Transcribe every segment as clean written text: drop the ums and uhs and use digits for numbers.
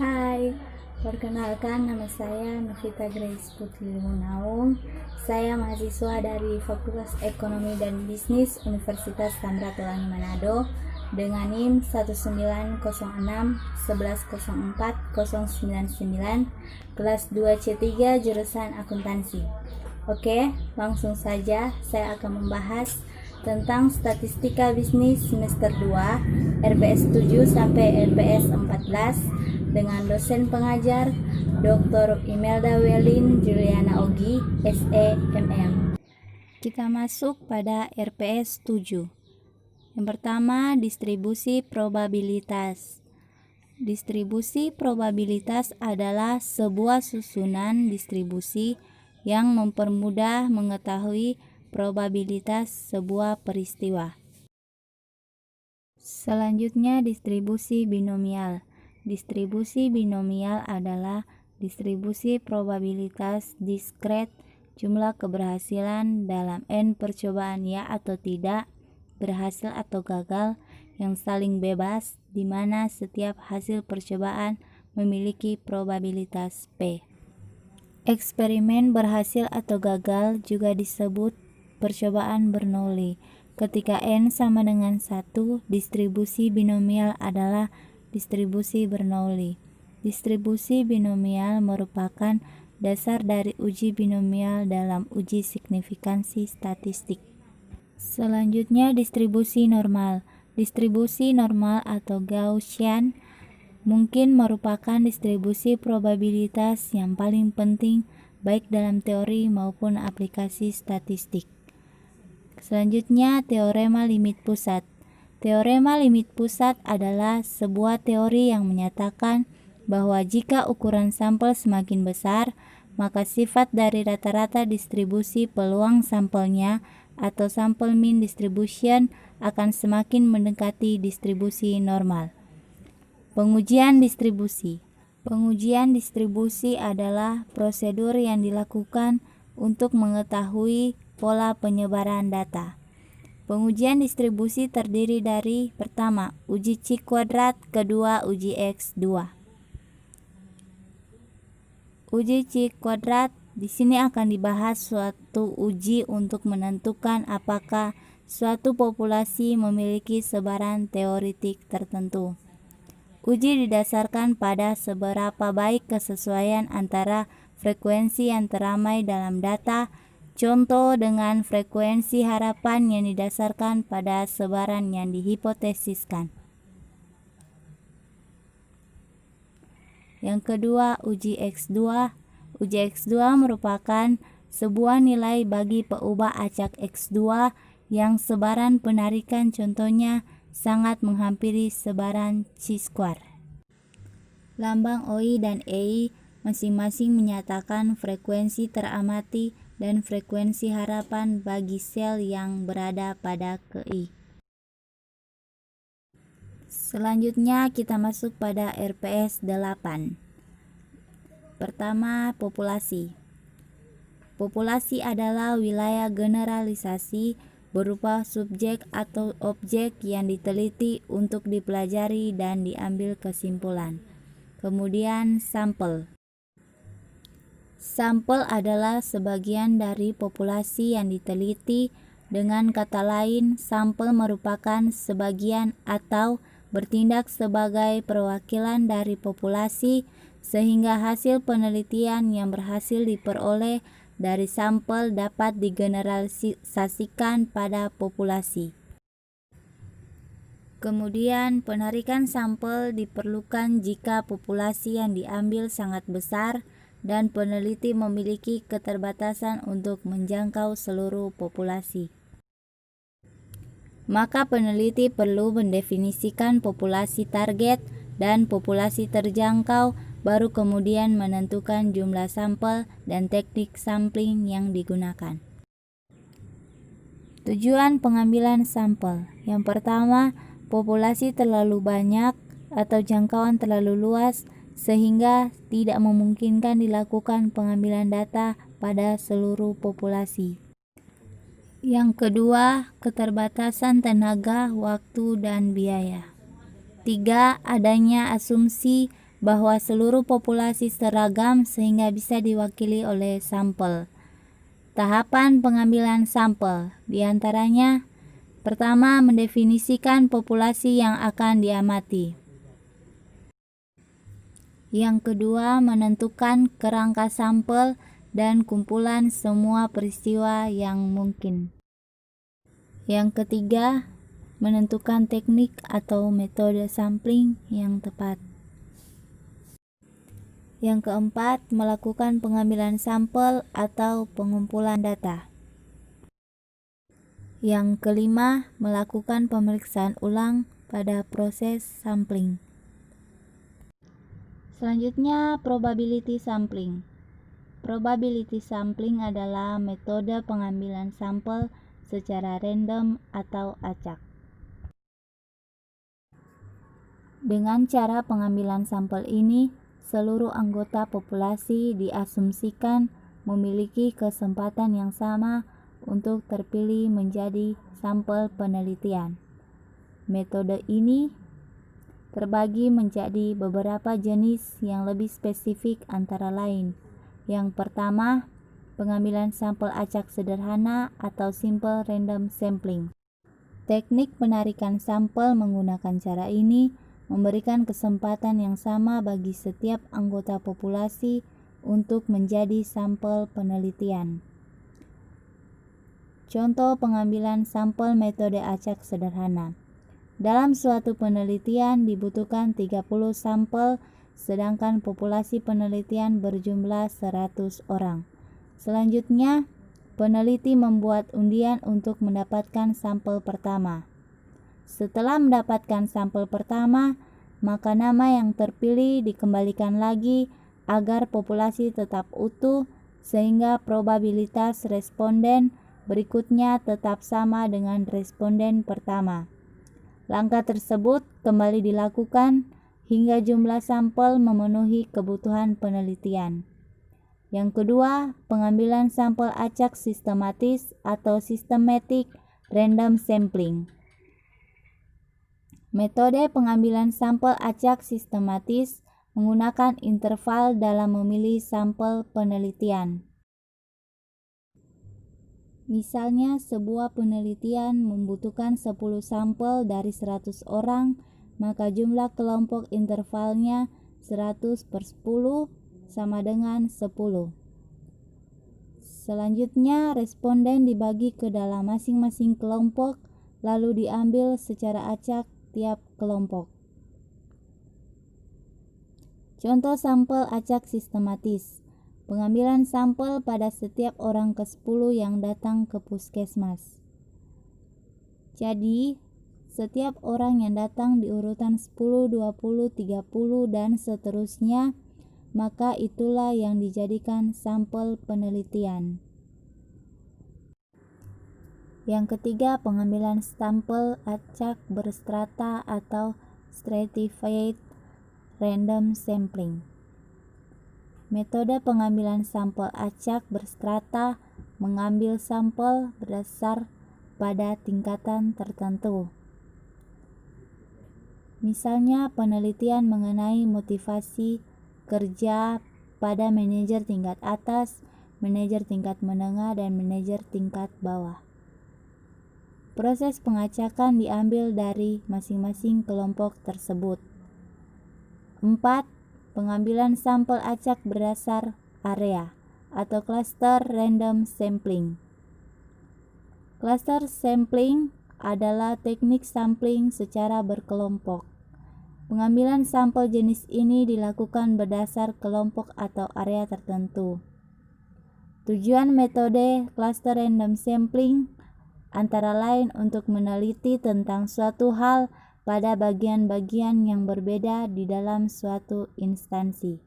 Hai, perkenalkan nama saya Novita Grace Putri Munaung. Saya mahasiswa dari Fakultas Ekonomi dan Bisnis Universitas Samratulangi Manado dengan NIM 19061404099 kelas 2C3 jurusan akuntansi. Oke, langsung saja saya akan membahas tentang statistika bisnis semester 2 RPS 7 sampai RPS 14 dengan dosen pengajar Dr. Imelda Welin Juliana Ogi, SEMM. Kita masuk pada RPS 7. Yang pertama, distribusi probabilitas. Distribusi probabilitas adalah sebuah susunan distribusi yang mempermudah mengetahui probabilitas sebuah peristiwa. Selanjutnya, distribusi binomial. Distribusi binomial adalah distribusi probabilitas diskret jumlah keberhasilan dalam N percobaan ya atau tidak, berhasil atau gagal, yang saling bebas, di mana setiap hasil percobaan memiliki probabilitas P. Eksperimen berhasil atau gagal juga disebut percobaan Bernoulli. Ketika N sama dengan 1, distribusi binomial adalah distribusi Bernoulli. Distribusi binomial merupakan dasar dari uji binomial dalam uji signifikansi statistik. Selanjutnya, distribusi normal. Distribusi normal atau Gaussian mungkin merupakan distribusi probabilitas yang paling penting baik dalam teori maupun aplikasi statistik. Selanjutnya, teorema limit pusat. Teorema limit pusat adalah sebuah teori yang menyatakan bahwa jika ukuran sampel semakin besar, maka sifat dari rata-rata distribusi peluang sampelnya atau sample mean distribution akan semakin mendekati distribusi normal. Pengujian distribusi. Pengujian distribusi adalah prosedur yang dilakukan untuk mengetahui pola penyebaran data. Pengujian distribusi terdiri dari pertama, uji C kuadrat, kedua, uji X2. Uji C kuadrat di sini akan dibahas suatu uji untuk menentukan apakah suatu populasi memiliki sebaran teoretik tertentu. Uji didasarkan pada seberapa baik kesesuaian antara frekuensi yang teramai dalam data, contoh dengan frekuensi harapan yang didasarkan pada sebaran yang dihipotesiskan. Yang kedua, uji X2. Uji X2 merupakan sebuah nilai bagi peubah acak X2 yang sebaran penarikan contohnya sangat menghampiri sebaran chi-square. Lambang OI dan EI masing-masing menyatakan frekuensi teramati dan frekuensi harapan bagi sel yang berada pada KI. Selanjutnya kita masuk pada RPS 8. Pertama, populasi. Populasi adalah wilayah generalisasi berupa subjek atau objek yang diteliti untuk dipelajari dan diambil kesimpulan. Kemudian, sampel. Sampel adalah sebagian dari populasi yang diteliti. Dengan kata lain, sampel merupakan sebagian atau bertindak sebagai perwakilan dari populasi, sehingga hasil penelitian yang berhasil diperoleh dari sampel dapat digeneralisasikan pada populasi. Kemudian, penarikan sampel diperlukan jika populasi yang diambil sangat besar dan peneliti memiliki keterbatasan untuk menjangkau seluruh populasi. Maka peneliti perlu mendefinisikan populasi target dan populasi terjangkau, baru kemudian menentukan jumlah sampel dan teknik sampling yang digunakan. Tujuan pengambilan sampel. Yang pertama, populasi terlalu banyak atau jangkauan terlalu luas sehingga tidak memungkinkan dilakukan pengambilan data pada seluruh populasi. Yang kedua, keterbatasan tenaga, waktu, dan biaya. 3. Adanya asumsi bahwa seluruh populasi seragam sehingga bisa diwakili oleh sampel. Tahapan pengambilan sampel diantaranya: pertama, mendefinisikan populasi yang akan diamati. Yang kedua, menentukan kerangka sampel dan kumpulan semua peristiwa yang mungkin. Yang ketiga, menentukan teknik atau metode sampling yang tepat. Yang keempat, melakukan pengambilan sampel atau pengumpulan data. Yang kelima, melakukan pemeriksaan ulang pada proses sampling. Selanjutnya, probability sampling. Probability sampling adalah metode pengambilan sampel secara random atau acak. Dengan cara pengambilan sampel ini, seluruh anggota populasi diasumsikan memiliki kesempatan yang sama untuk terpilih menjadi sampel penelitian. Metode ini terbagi menjadi beberapa jenis yang lebih spesifik, antara lain: yang pertama, pengambilan sampel acak sederhana atau simple random sampling. Teknik penarikan sampel menggunakan cara ini memberikan kesempatan yang sama bagi setiap anggota populasi untuk menjadi sampel penelitian. Contoh pengambilan sampel metode acak sederhana. Dalam suatu penelitian dibutuhkan 30 sampel, sedangkan populasi penelitian berjumlah 100 orang. Selanjutnya, peneliti membuat undian untuk mendapatkan sampel pertama. Setelah mendapatkan sampel pertama, maka nama yang terpilih dikembalikan lagi agar populasi tetap utuh, sehingga probabilitas responden berikutnya tetap sama dengan responden pertama. Langkah tersebut kembali dilakukan hingga jumlah sampel memenuhi kebutuhan penelitian. Yang kedua, pengambilan sampel acak sistematis atau systematic random sampling. Metode pengambilan sampel acak sistematis menggunakan interval dalam memilih sampel penelitian. Misalnya, sebuah penelitian membutuhkan 10 sampel dari 100 orang, maka jumlah kelompok intervalnya 100 per 10 sama dengan 10. Selanjutnya, responden dibagi ke dalam masing-masing kelompok, lalu diambil secara acak tiap kelompok. Contoh sampel acak sistematis. Pengambilan sampel pada setiap orang ke-10 yang datang ke puskesmas. Jadi, setiap orang yang datang di urutan 10, 20, 30, dan seterusnya, maka itulah yang dijadikan sampel penelitian. Yang ketiga, pengambilan sampel acak berstrata atau stratified random sampling. Metode pengambilan sampel acak berstrata mengambil sampel berdasar pada tingkatan tertentu. Misalnya, penelitian mengenai motivasi kerja pada manajer tingkat atas, manajer tingkat menengah, dan manajer tingkat bawah. Proses pengacakan diambil dari masing-masing kelompok tersebut. 4. Pengambilan sampel acak berdasar area atau cluster random sampling. Cluster sampling adalah teknik sampling secara berkelompok. Pengambilan sampel jenis ini dilakukan berdasar kelompok atau area tertentu. Tujuan metode cluster random sampling antara lain untuk meneliti tentang suatu hal pada bagian-bagian yang berbeda di dalam suatu instansi.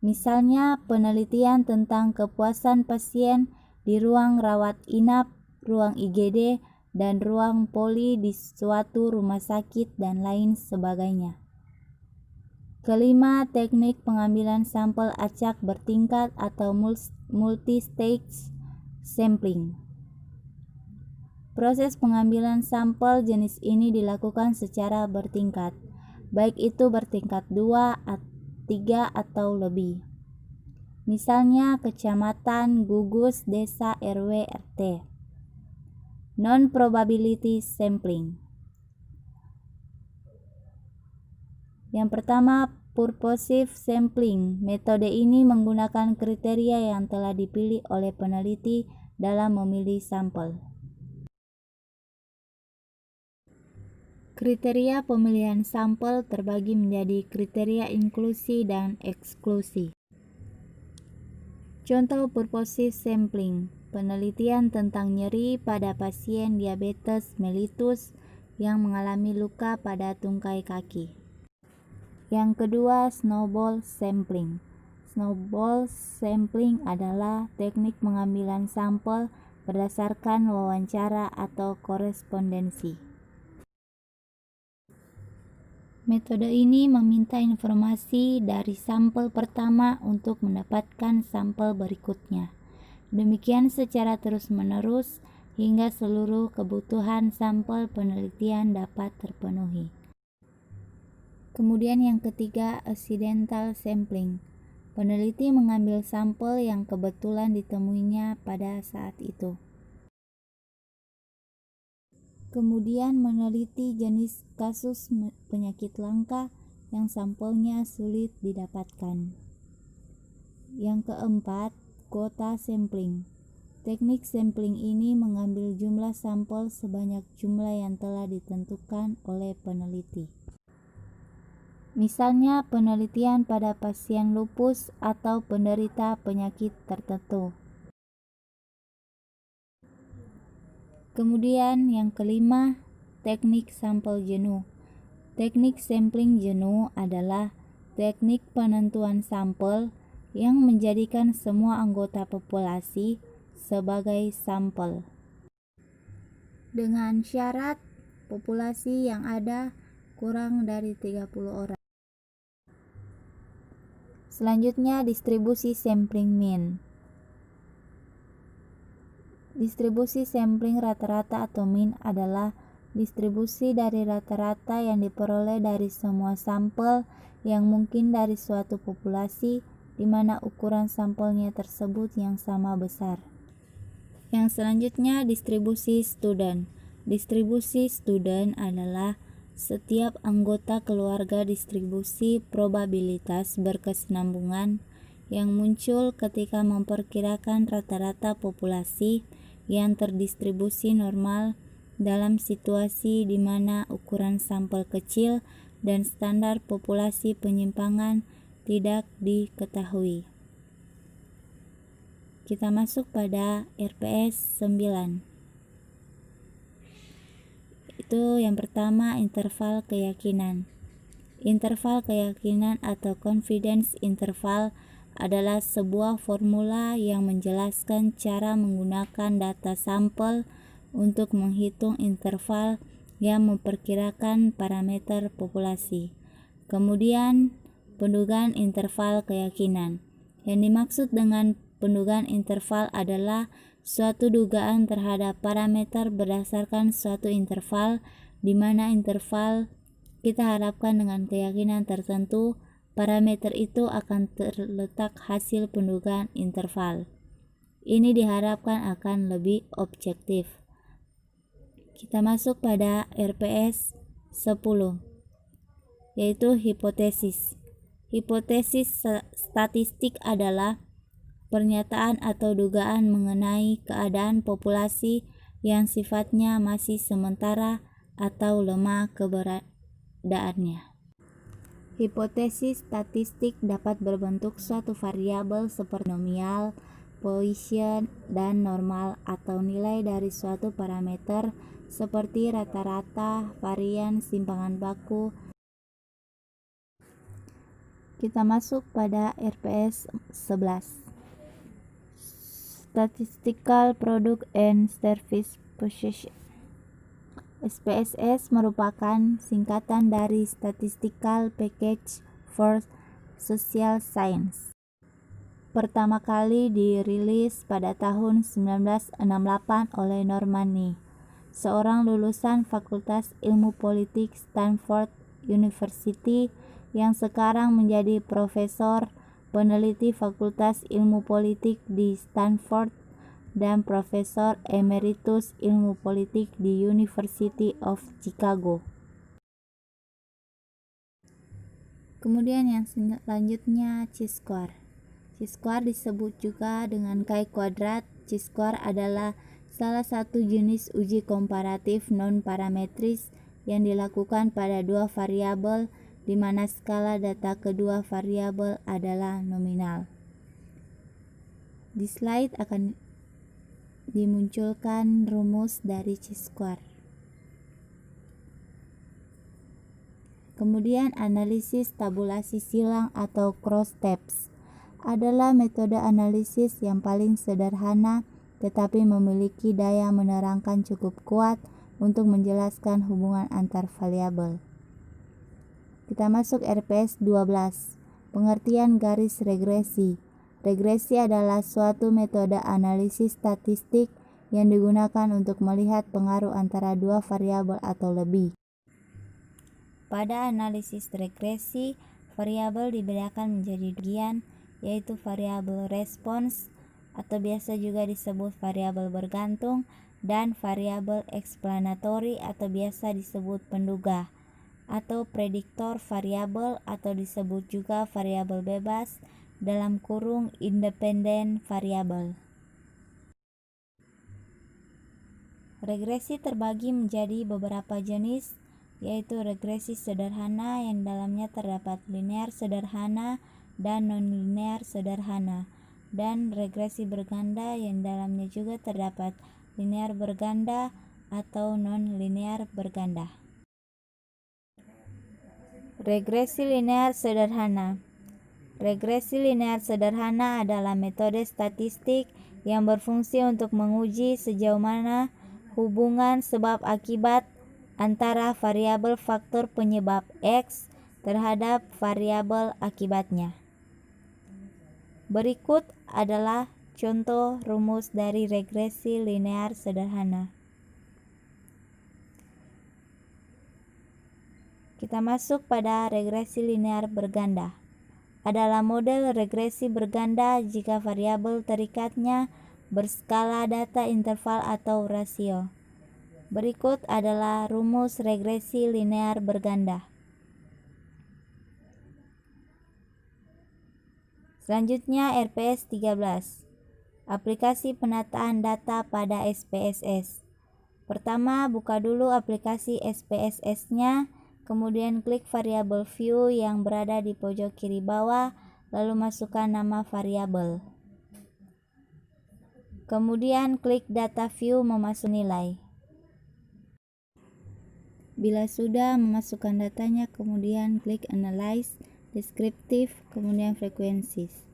Misalnya, penelitian tentang kepuasan pasien di ruang rawat inap, ruang IGD, dan ruang poli di suatu rumah sakit, dan lain sebagainya. Kelima, teknik pengambilan sampel acak bertingkat atau multi-stage sampling. Proses pengambilan sampel jenis ini dilakukan secara bertingkat. baik itu bertingkat 2, 3 atau lebih. Misalnya kecamatan, gugus, desa, RW, RT. Non-probability sampling. Yang pertama, purposive sampling. Metode ini menggunakan kriteria yang telah dipilih oleh peneliti dalam memilih sampel. Kriteria pemilihan sampel terbagi menjadi kriteria inklusi dan eksklusi. Contoh purposive sampling, penelitian tentang nyeri pada pasien diabetes mellitus yang mengalami luka pada tungkai kaki. Yang kedua, snowball sampling. Snowball sampling adalah teknik pengambilan sampel berdasarkan wawancara atau korespondensi. Metode ini meminta informasi dari sampel pertama untuk mendapatkan sampel berikutnya. Demikian secara terus-menerus hingga seluruh kebutuhan sampel penelitian dapat terpenuhi. Kemudian yang ketiga, accidental sampling. Peneliti mengambil sampel yang kebetulan ditemuinya pada saat itu. Kemudian meneliti jenis kasus penyakit langka yang sampelnya sulit didapatkan. Yang keempat, quota sampling. Teknik sampling ini mengambil jumlah sampel sebanyak jumlah yang telah ditentukan oleh peneliti. Misalnya penelitian pada pasien lupus atau penderita penyakit tertentu. Kemudian yang kelima, teknik sampel jenuh. Teknik sampling jenuh adalah teknik penentuan sampel yang menjadikan semua anggota populasi sebagai sampel. Dengan syarat populasi yang ada kurang dari 30 orang. Selanjutnya, distribusi sampling mean. Distribusi sampling rata-rata atau mean adalah distribusi dari rata-rata yang diperoleh dari semua sampel yang mungkin dari suatu populasi di mana ukuran sampelnya tersebut yang sama besar. Yang selanjutnya, distribusi student. Distribusi student adalah setiap anggota keluarga distribusi probabilitas berkesinambungan yang muncul ketika memperkirakan rata-rata populasi yang terdistribusi normal dalam situasi di mana ukuran sampel kecil dan standar populasi penyimpangan tidak diketahui. Kita masuk pada RPS 9. Itu yang pertama, interval keyakinan. Interval keyakinan atau confidence interval adalah sebuah formula yang menjelaskan cara menggunakan data sampel untuk menghitung interval yang memperkirakan parameter populasi. Kemudian, pendugaan interval keyakinan. Yang dimaksud dengan pendugaan interval adalah suatu dugaan terhadap parameter berdasarkan suatu interval, di mana interval kita harapkan dengan keyakinan tertentu parameter itu akan terletak hasil pendugaan interval. Ini diharapkan akan lebih objektif. Kita masuk pada RPS 10, yaitu hipotesis. Hipotesis statistik adalah pernyataan atau dugaan mengenai keadaan populasi yang sifatnya masih sementara atau lemah keberadaannya. Hipotesis statistik dapat berbentuk suatu variabel seperti nominal, Poisson, dan normal atau nilai dari suatu parameter seperti rata-rata, varian, simpangan baku. Kita masuk pada RPS 11. Statistical Product and Service Position. SPSS merupakan singkatan dari Statistical Package for Social Science. Pertama kali dirilis pada tahun 1968 oleh Norman Ni, seorang lulusan Fakultas Ilmu Politik Stanford University yang sekarang menjadi profesor peneliti Fakultas Ilmu Politik di Stanford dan profesor emeritus Ilmu Politik di University of Chicago. Kemudian yang selanjutnya chi-square. Chi-square disebut juga dengan chi-kuadrat. Chi-square adalah salah satu jenis uji komparatif non-parametris yang dilakukan pada dua variabel di mana skala data kedua variabel adalah nominal. Di slide akan dimunculkan rumus dari chi-square. Kemudian analisis tabulasi silang atau crosstabs adalah metode analisis yang paling sederhana tetapi memiliki daya menerangkan cukup kuat untuk menjelaskan hubungan antar variabel. Kita masuk RPS 12. Pengertian garis regresi. Regresi adalah suatu metode analisis statistik yang digunakan untuk melihat pengaruh antara dua variabel atau lebih. Pada analisis regresi, variabel dibedakan menjadi bagian, yaitu variabel respons atau biasa juga disebut variabel bergantung dan variabel explanatory atau biasa disebut penduga atau prediktor variabel atau disebut juga variabel bebas dalam kurung independen variabel. Regresi terbagi menjadi beberapa jenis, yaitu regresi sederhana yang dalamnya terdapat linear sederhana dan non-linear sederhana, dan regresi berganda yang dalamnya juga terdapat linear berganda atau non-linear berganda. Regresi linear sederhana. Regresi linear sederhana adalah metode statistik yang berfungsi untuk menguji sejauh mana hubungan sebab akibat antara variabel faktor penyebab X terhadap variabel akibatnya. Berikut adalah contoh rumus dari regresi linear sederhana. Kita masuk pada regresi linear berganda. Adalah model regresi berganda jika variabel terikatnya berskala data interval atau rasio. Berikut adalah rumus regresi linear berganda. Selanjutnya RPS 13. Aplikasi penataan data pada SPSS. Pertama, buka dulu aplikasi SPSS-nya, kemudian klik variabel view yang berada di pojok kiri bawah, lalu masukkan nama variabel. Kemudian klik data view memasukkan nilai. Bila sudah memasukkan datanya, kemudian klik analyze, deskriptif, kemudian frequencies.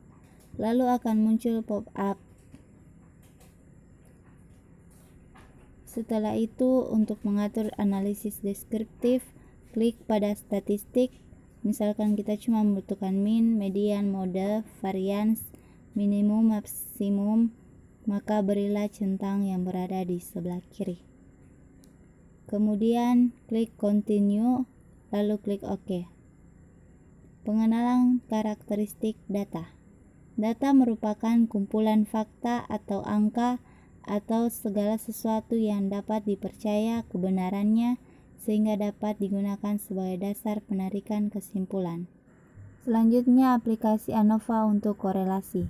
Lalu akan muncul pop-up. Setelah itu, untuk mengatur analisis deskriptif, klik pada statistik. Misalkan kita cuma membutuhkan min, median, mode, variance, minimum, maksimum, maka berilah centang yang berada di sebelah kiri. Kemudian klik continue, lalu klik OK. Pengenalan karakteristik data. Data merupakan kumpulan fakta atau angka atau segala sesuatu yang dapat dipercaya kebenarannya sehingga dapat digunakan sebagai dasar penarikan kesimpulan. Selanjutnya aplikasi ANOVA untuk korelasi.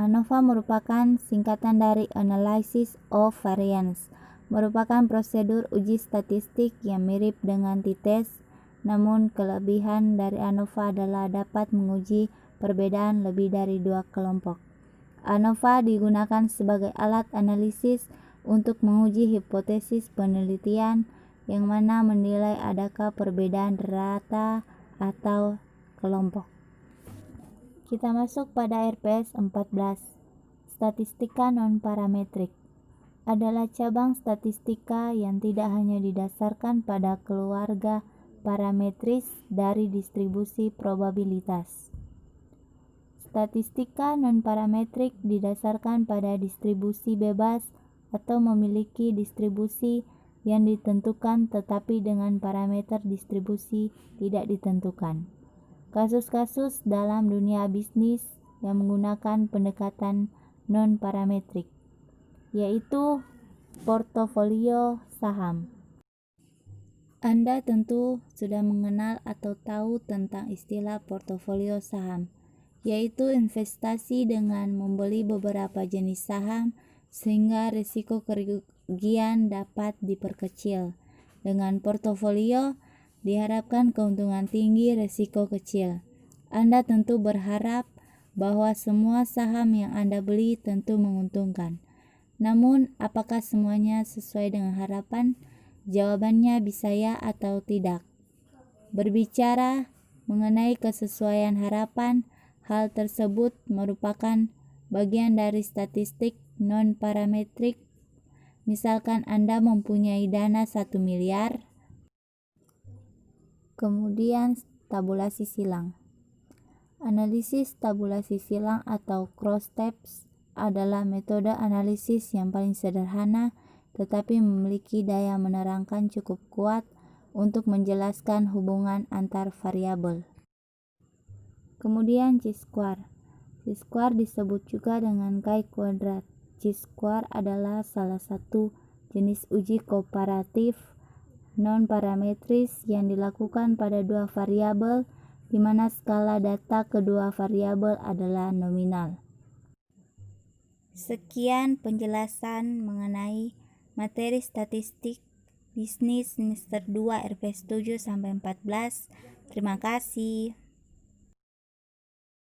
ANOVA merupakan singkatan dari Analysis of Variance, merupakan prosedur uji statistik yang mirip dengan t-test, namun kelebihan dari ANOVA adalah dapat menguji perbedaan lebih dari dua kelompok. ANOVA digunakan sebagai alat analisis untuk menguji hipotesis penelitian yang mana menilai adakah perbedaan rata atau kelompok. Kita masuk pada RPS 14. Statistika non-parametrik adalah cabang statistika yang tidak hanya didasarkan pada keluarga parametris dari distribusi probabilitas. Statistika non-parametrik didasarkan pada distribusi bebas atau memiliki distribusi yang ditentukan tetapi dengan parameter distribusi tidak ditentukan. Kasus-kasus dalam dunia bisnis yang menggunakan pendekatan non-parametrik, yaitu portofolio saham. Anda tentu sudah mengenal atau tahu tentang istilah portofolio saham, yaitu investasi dengan membeli beberapa jenis saham sehingga risiko kerugian dapat diperkecil. Dengan portofolio diharapkan keuntungan tinggi, risiko kecil. Anda tentu berharap bahwa semua saham yang Anda beli tentu menguntungkan. Namun, apakah semuanya sesuai dengan harapan? Jawabannya bisa ya atau tidak. Berbicara mengenai kesesuaian harapan, hal tersebut merupakan bagian dari statistik non-parametrik. Misalkan Anda mempunyai dana 1 miliar, kemudian tabulasi silang. Analisis tabulasi silang atau cross-tabs adalah metode analisis yang paling sederhana tetapi memiliki daya menerangkan cukup kuat untuk menjelaskan hubungan antar variabel. Kemudian chi-square. Chi-square disebut juga dengan chi-kuadrat. Chi-square adalah salah satu jenis uji komparatif non-parametris yang dilakukan pada dua variabel di mana skala data kedua variabel adalah nominal. Sekian penjelasan mengenai materi statistik bisnis semester 2 RP 7-14. Terima kasih.